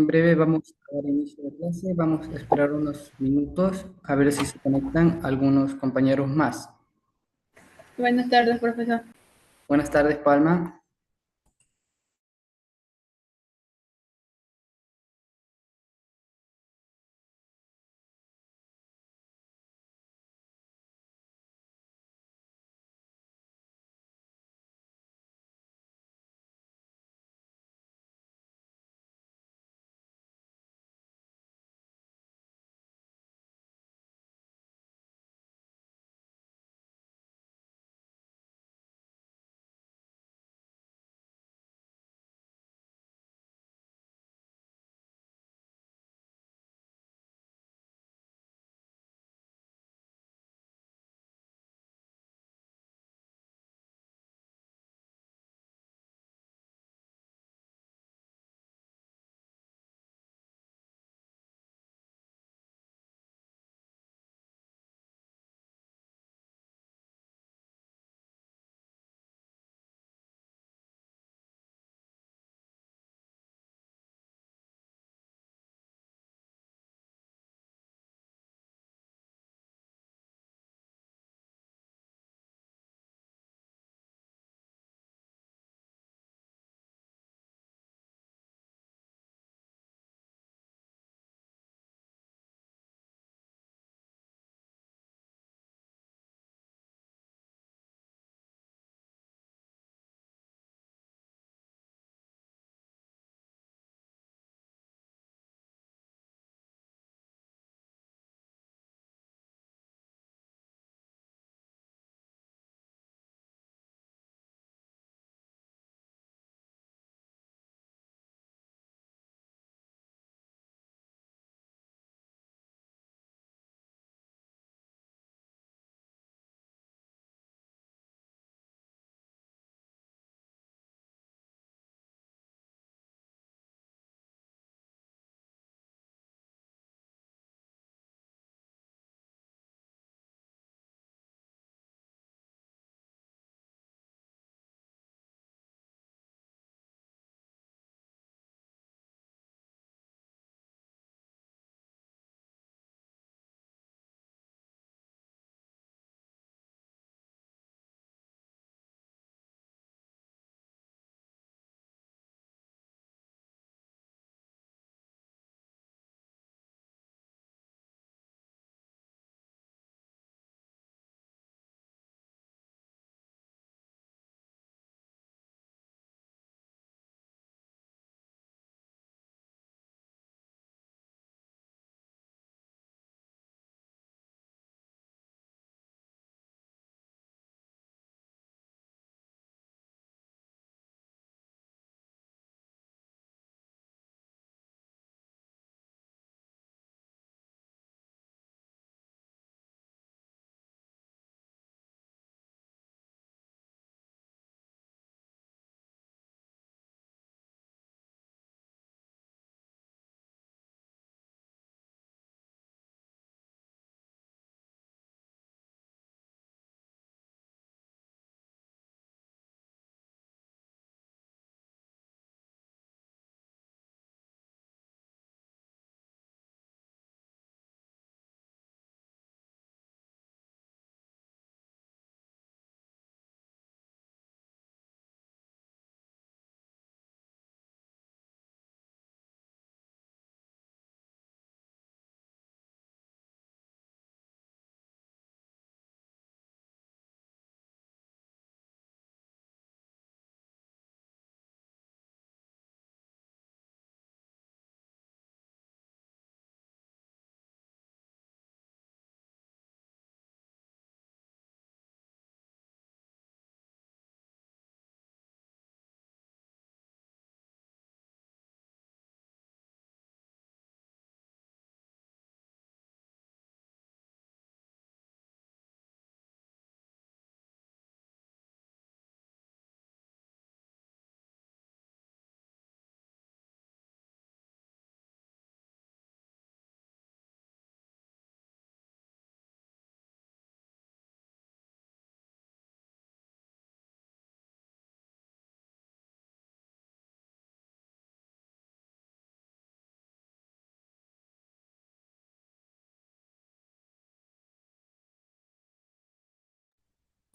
En breve vamos a dar inicio a la clase. Vamos a esperar unos minutos a ver si se conectan algunos compañeros más. Buenas tardes, profesor. Buenas tardes, Palma.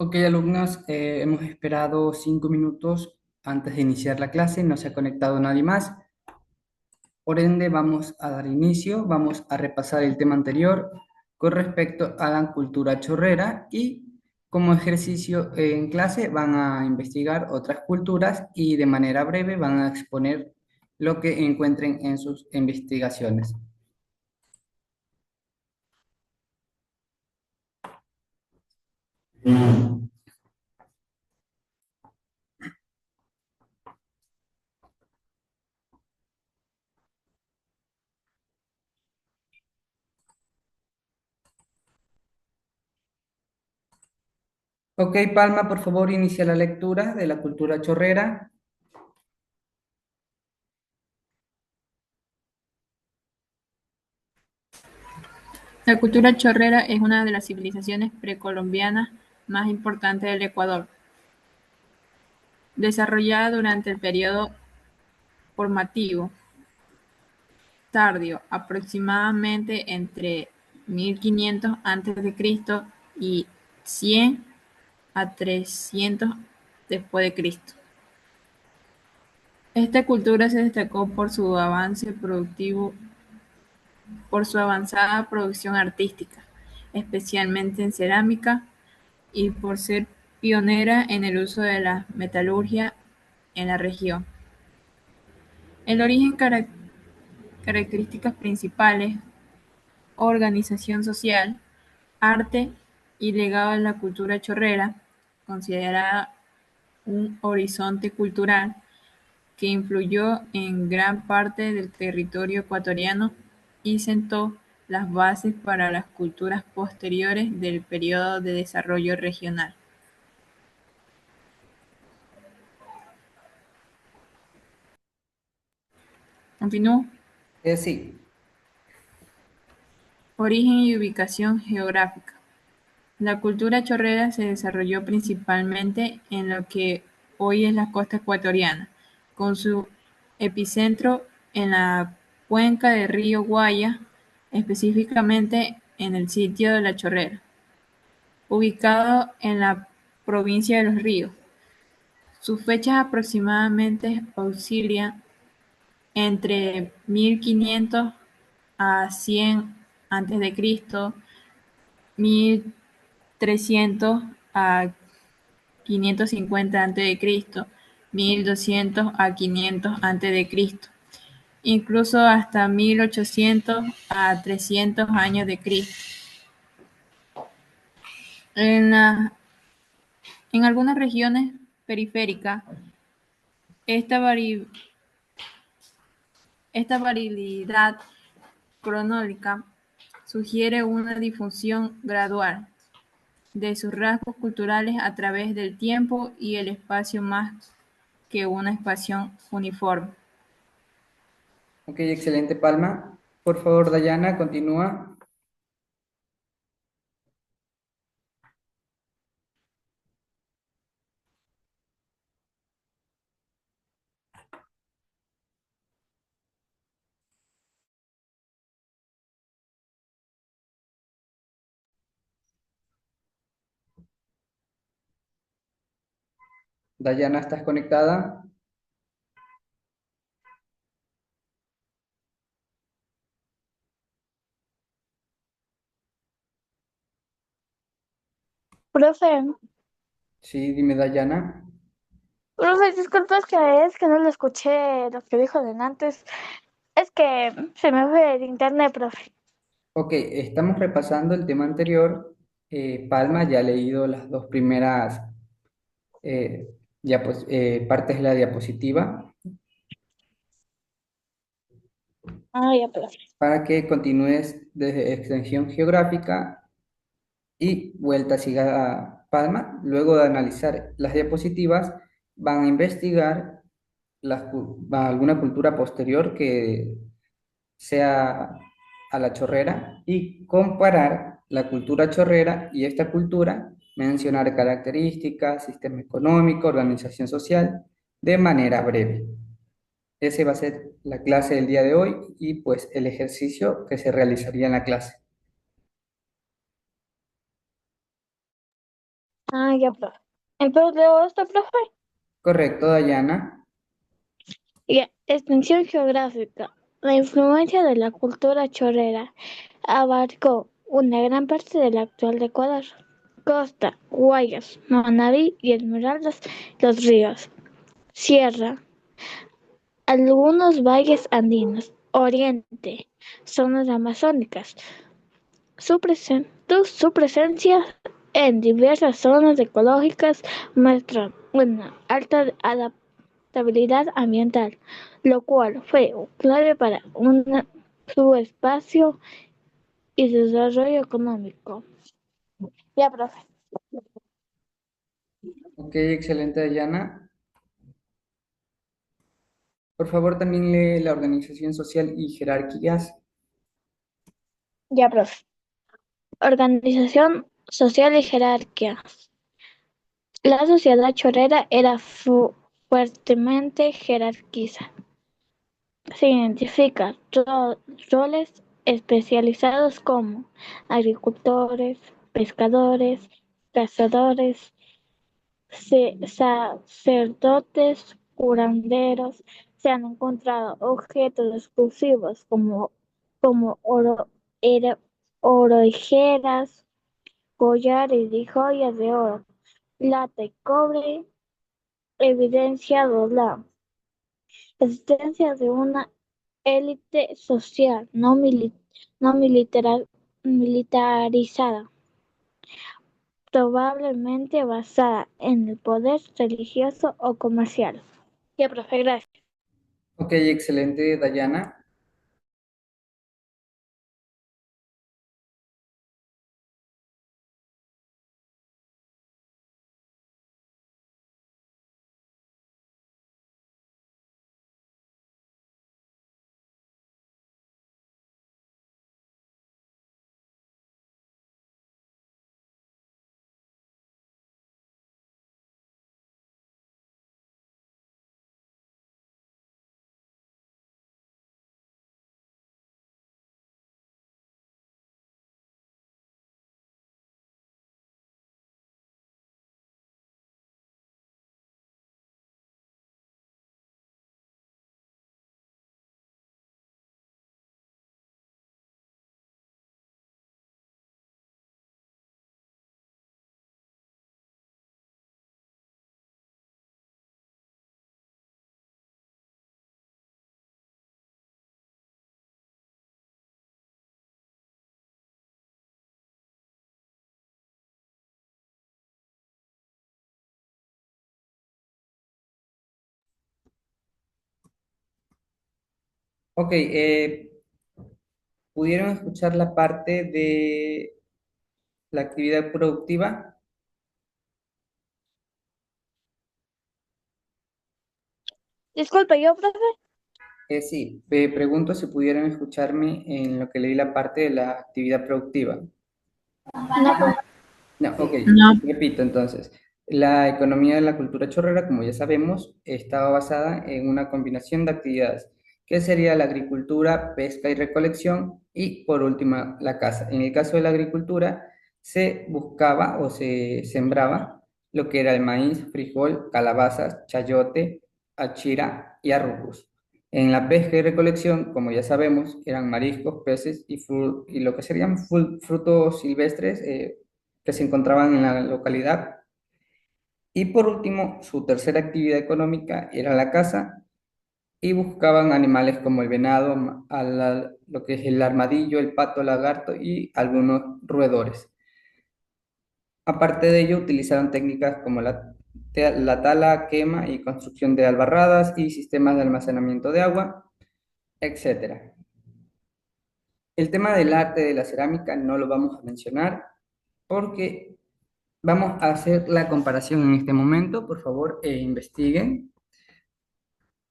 Ok, alumnos, hemos esperado 5 minutos antes de iniciar la clase, no se ha conectado nadie más. Por ende, vamos a dar inicio, vamos a repasar el tema anterior con respecto a la cultura chorrera y como ejercicio en clase van a investigar otras culturas y de manera breve van a exponer lo que encuentren en sus investigaciones. Ok, Palma, por favor, inicia la lectura de la cultura chorrera. La cultura chorrera es una de las civilizaciones precolombianas más importantes del Ecuador, desarrollada durante el periodo formativo tardío, aproximadamente entre 1500 a.C. y 100 a 300 después de Cristo. Esta cultura se destacó por su avanzada producción artística, especialmente en cerámica, y por ser pionera en el uso de la metalurgia en la región. El origen, características principales, organización social, arte y legado de la cultura chorrera, considerada un horizonte cultural que influyó en gran parte del territorio ecuatoriano y sentó las bases para las culturas posteriores del periodo de desarrollo regional. Continúo. Sí. Origen y ubicación geográfica. La cultura chorrera se desarrolló principalmente en lo que hoy es la costa ecuatoriana, con su epicentro en la cuenca del río Guaya, específicamente en el sitio de La Chorrera, ubicado en la provincia de Los Ríos. Sus fechas aproximadamente oscilan entre 1500 a 100 a.C., 1300 a 550 a.C., 1200 a 500 a.C., incluso hasta 1800 a 300 años de Cristo. En, la- en algunas regiones periféricas, esta, esta variabilidad cronológica sugiere una difusión gradual de sus rasgos culturales a través del tiempo y el espacio más que una expansión uniforme. Ok, excelente, Palma. Por favor, Dayana, continúa. Dayana, ¿estás conectada? Profe, Sí, dime, Dayana. profe, disculpa, es que no lo escuché lo que dijo antes. Es que se me fue el internet, profe. Ok, estamos repasando el tema anterior. Palma ya ha leído las dos primeras eh, partes de la diapositiva Ah, ya, profe. para que continúes desde extensión geográfica y vuelta siga Palma. Luego de analizar las diapositivas, van a investigar alguna cultura posterior que sea a la chorrera y comparar la cultura chorrera y esta cultura, mencionar características, sistema económico, organización social, de manera breve. Ese va a ser la clase del día de hoy y pues el ejercicio que se realizaría en la clase. Ah, ya, profe. Entonces leo esto, profe. Correcto, Dayana. Ya, extensión geográfica. La influencia de la cultura chorrera abarcó una gran parte del actual Ecuador. Costa, Guayas, Manabí y Esmeraldas, los ríos. Sierra, algunos valles andinos. Oriente, zonas amazónicas. Su presencia en diversas zonas ecológicas muestra una alta adaptabilidad ambiental, lo cual fue clave para su espacio y desarrollo económico. Ya, profe. Ok, excelente, Dayana. Por favor, también lee la organización social y jerarquías. Ya, profe. Organización social y jerarquía. La sociedad chorrera era fuertemente jerarquizada. Se identifican roles especializados como agricultores, pescadores, cazadores, sacerdotes, curanderos. Se han encontrado objetos exclusivos como orejeras, collares y joyas de oro, plata y cobre, evidenciando la existencia de una élite social no militarizada, probablemente basada en el poder religioso o comercial. Ya, profe, gracias. Ok, excelente, Dayana. Ok, ¿pudieron escuchar la parte de la actividad productiva? Disculpe, yo, profe. Sí, pregunto si pudieron escucharme en lo que leí la parte de la actividad productiva. No, profe. No, ok, No, repito entonces. La economía de la cultura chorrera, como ya sabemos, estaba basada en una combinación de actividades, que sería la agricultura, pesca y recolección, y por último la caza. En el caso de la agricultura, se buscaba o se sembraba lo que era el maíz, frijol, calabazas, chayote, achira y arroz. En la pesca y recolección, como ya sabemos, eran mariscos, peces y lo que serían frutos silvestres, que se encontraban en la localidad. Y por último, su tercera actividad económica era la caza y buscaban animales como el venado, lo que es el armadillo, el pato, lagarto y algunos roedores. Aparte de ello, utilizaron técnicas como la tala, quema y construcción de albarradas y sistemas de almacenamiento de agua, etcétera. El tema del arte de la cerámica no lo vamos a mencionar porque vamos a hacer la comparación en este momento. Por favor, investiguen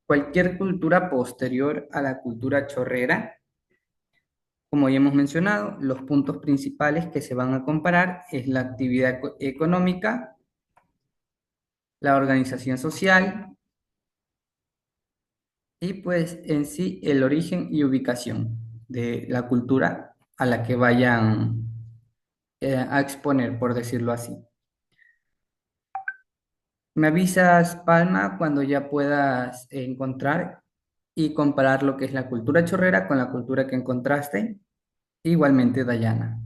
cualquier cultura posterior a la cultura chorrera. Como ya hemos mencionado, los puntos principales que se van a comparar es la actividad económica, la organización social y pues en sí el origen y ubicación de la cultura a la que vayan a exponer, por decirlo así. Me avisas, Palma, cuando ya puedas encontrar y comparar lo que es la cultura chorrera con la cultura que encontraste. Igualmente, Dayana.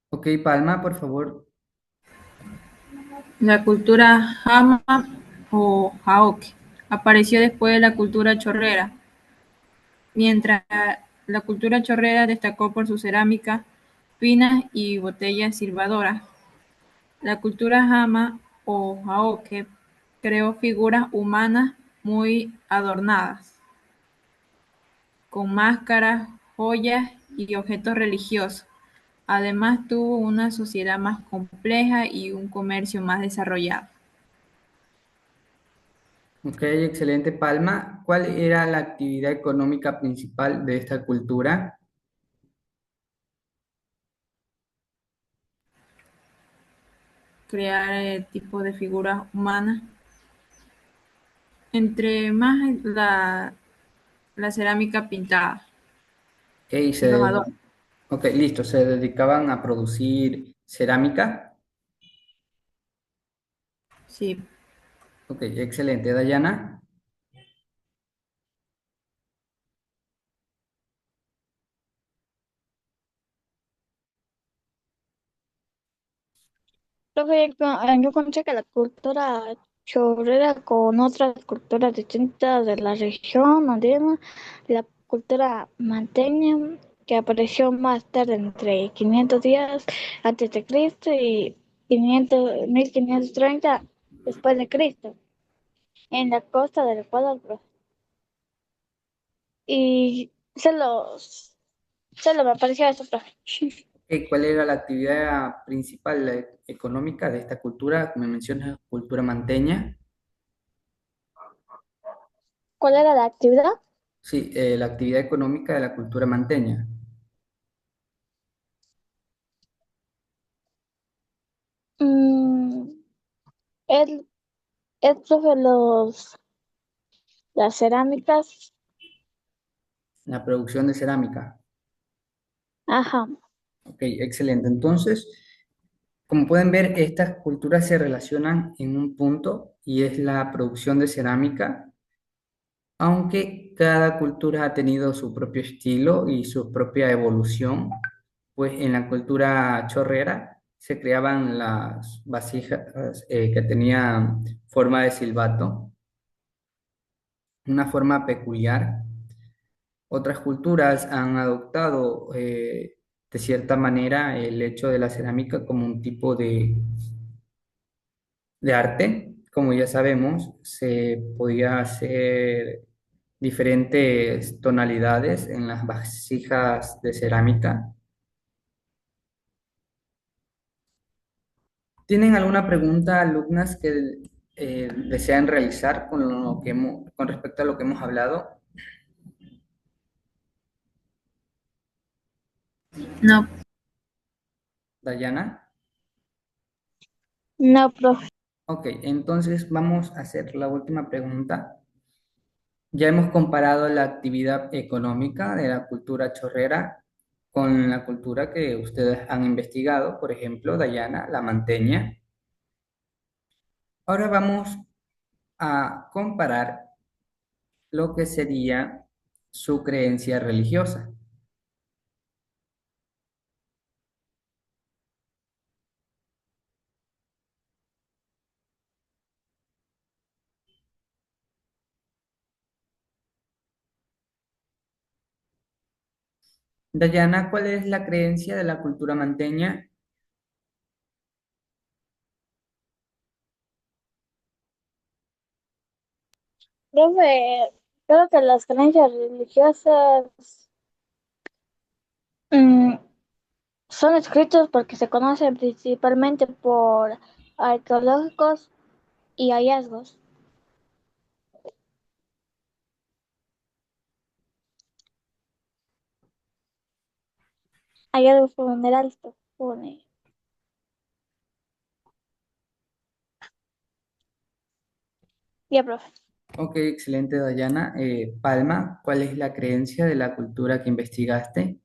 Ok, Palma, por favor. La cultura Hama o Jaoque apareció después de la cultura chorrera, mientras la cultura chorrera destacó por su cerámica finas y botellas silbadoras. La cultura Hama o Jaoque creó figuras humanas muy adornadas, con máscaras, joyas y objetos religiosos. Además, tuvo una sociedad más compleja y un comercio más desarrollado. Ok, excelente, Palma. ¿Cuál era la actividad económica principal de esta cultura? Crear tipos de figuras humanas. Entre más la cerámica pintada Ok, y los adornos. ok, listo. Se dedicaban a producir cerámica. Sí. Ok, excelente, Dayana. Profe, yo encontré que la cultura chorrera con otras culturas distintas de la región andina, la cultura manteña, que apareció más tarde entre 500 días antes de Cristo y 1530 después de Cristo, en la costa del Ecuador, profe. Y solo me pareció eso, profe. Ok, ¿cuál era la actividad principal económica de esta cultura? Me mencionas cultura manteña. ¿Cuál era la actividad? Sí, la actividad económica de la cultura manteña. Mm, el, el profe, las cerámicas, La producción de cerámica. ajá. Ok, excelente. Entonces, como pueden ver, estas culturas se relacionan en un punto y es la producción de cerámica, aunque cada cultura ha tenido su propio estilo y su propia evolución, pues en la cultura chorrera se creaban las vasijas que tenían forma de silbato, una forma peculiar. Otras culturas han adoptado de cierta manera el hecho de la cerámica como un tipo de arte. Como ya sabemos, se podía hacer diferentes tonalidades en las vasijas de cerámica. ¿Tienen alguna pregunta, alumnas, que desean realizar con con respecto a lo que hemos hablado? No, Dayana. No, profe. Ok, entonces vamos a hacer la última pregunta. Ya hemos comparado la actividad económica de la cultura chorrera con la cultura que ustedes han investigado, por ejemplo, Dayana, la manteña. Ahora vamos a comparar lo que sería su creencia religiosa. Dayana, ¿cuál es la creencia de la cultura manteña? Profe, creo que las creencias religiosas mm, son escritos porque se conocen principalmente por arqueológicos y hallazgos. Hallazgos por minerales, pues, pone. Ya, profe. Ok, excelente, Dayana. Palma, ¿cuál es la creencia de la cultura que investigaste?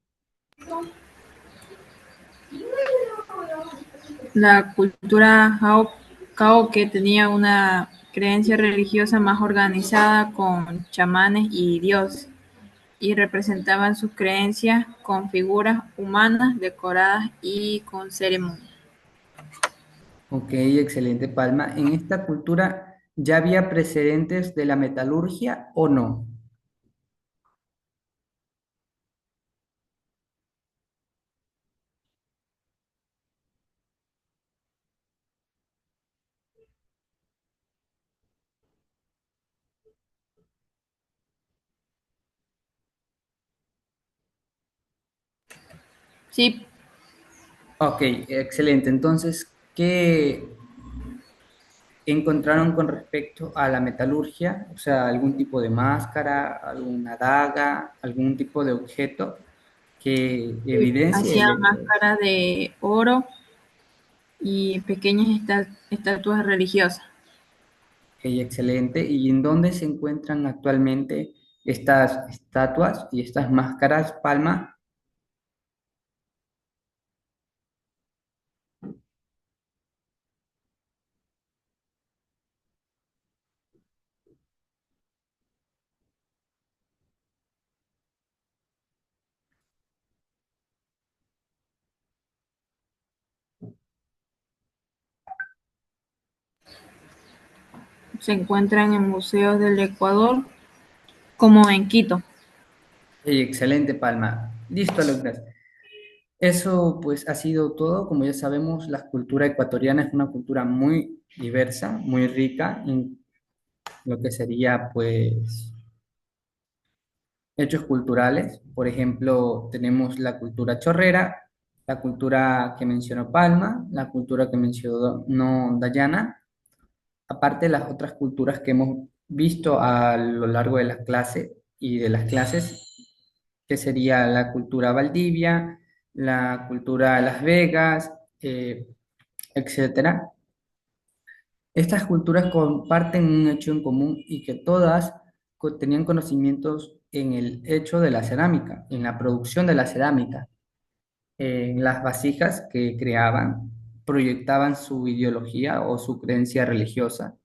La cultura Jauke tenía una creencia religiosa más organizada con chamanes y dioses, y representaban sus creencias con figuras humanas decoradas y con ceremonias. Ok, excelente, Palma. ¿En esta cultura ya había precedentes de la metalurgia o no? Sí, Ok, excelente. Entonces, ¿qué encontraron con respecto a la metalurgia? O sea, algún tipo de máscara, alguna daga, algún tipo de objeto que evidencie hacía el hecho. máscaras de oro y pequeñas estatuas religiosas. Ok, excelente. ¿Y en dónde se encuentran actualmente estas estatuas y estas máscaras, Palma? Se encuentran en museos del Ecuador, como en Quito. Excelente, Palma. Listo, alumnas. Eso pues ha sido todo. Como ya sabemos, la cultura ecuatoriana es una cultura muy diversa, muy rica en lo que sería pues hechos culturales. Por ejemplo, tenemos la cultura chorrera, la cultura que mencionó Palma, la cultura que mencionó Dayana, aparte de las otras culturas que hemos visto a lo largo de la clase y de las clases, que sería la cultura Valdivia, la cultura Las Vegas, etcétera. Estas culturas comparten un hecho en común y que todas tenían conocimientos en el hecho de la cerámica, en la producción de la cerámica, en las vasijas que creaban, proyectaban su ideología o su creencia religiosa,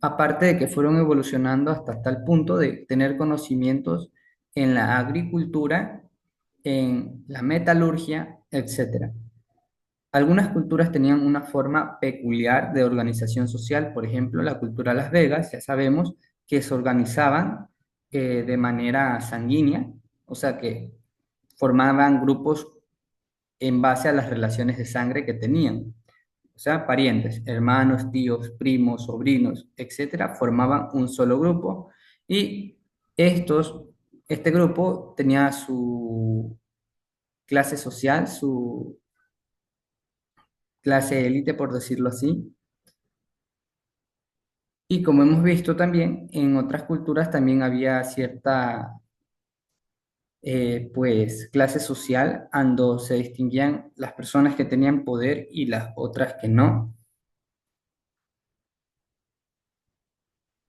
aparte de que fueron evolucionando hasta tal punto de tener conocimientos en la agricultura, en la metalurgia, etcétera. Algunas culturas tenían una forma peculiar de organización social, por ejemplo, la cultura Las Vegas, ya sabemos que se organizaban de manera sanguínea, o sea que formaban grupos en base a las relaciones de sangre que tenían. O sea, parientes, hermanos, tíos, primos, sobrinos, etcétera, formaban un solo grupo y estos, este grupo tenía su clase social, su clase élite, por decirlo así. Y como hemos visto también, en otras culturas también había cierta, pues, clase social, donde se distinguían las personas que tenían poder y las otras que no.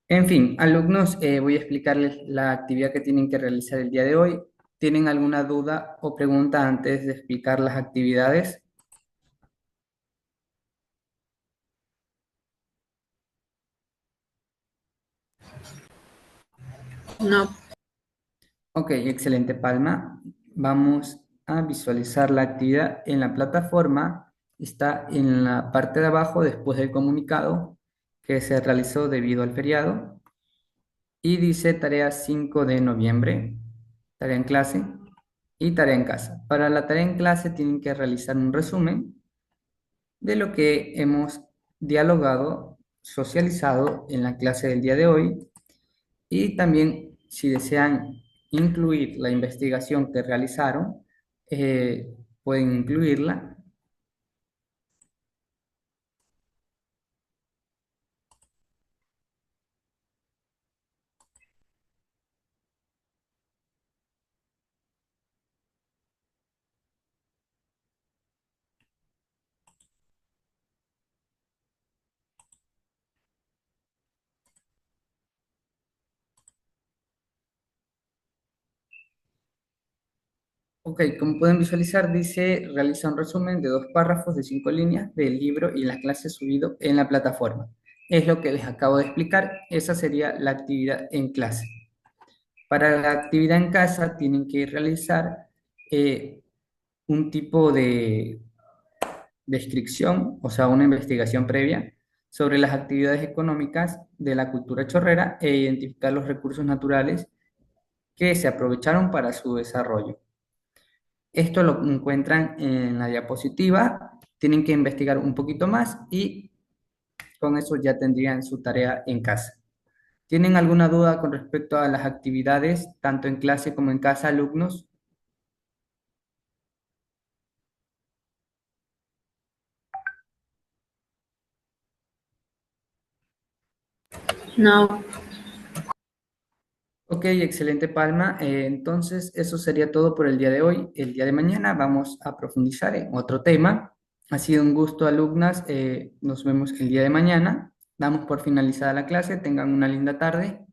En fin, alumnos, voy a explicarles la actividad que tienen que realizar el día de hoy. ¿Tienen alguna duda o pregunta antes de explicar las actividades? No, Ok, excelente, Palma. Vamos a visualizar la actividad en la plataforma. Está en la parte de abajo después del comunicado que se realizó debido al feriado. Y dice tarea 5 de noviembre, tarea en clase y tarea en casa. Para la tarea en clase tienen que realizar un resumen de lo que hemos dialogado, socializado en la clase del día de hoy y también si desean incluir la investigación que realizaron, pueden incluirla. Ok, como pueden visualizar, dice, realiza un resumen de 2 párrafos de 5 líneas del libro y la clase subido en la plataforma. Es lo que les acabo de explicar, esa sería la actividad en clase. Para la actividad en casa tienen que realizar un tipo de descripción, o sea, una investigación previa sobre las actividades económicas de la cultura chorrera e identificar los recursos naturales que se aprovecharon para su desarrollo. Esto lo encuentran en la diapositiva, tienen que investigar un poquito más y con eso ya tendrían su tarea en casa. ¿Tienen alguna duda con respecto a las actividades, tanto en clase como en casa, alumnos? No, Ok, excelente Palma. Entonces, eso sería todo por el día de hoy. El día de mañana vamos a profundizar en otro tema. Ha sido un gusto, alumnas. Nos vemos el día de mañana. Damos por finalizada la clase. Tengan una linda tarde.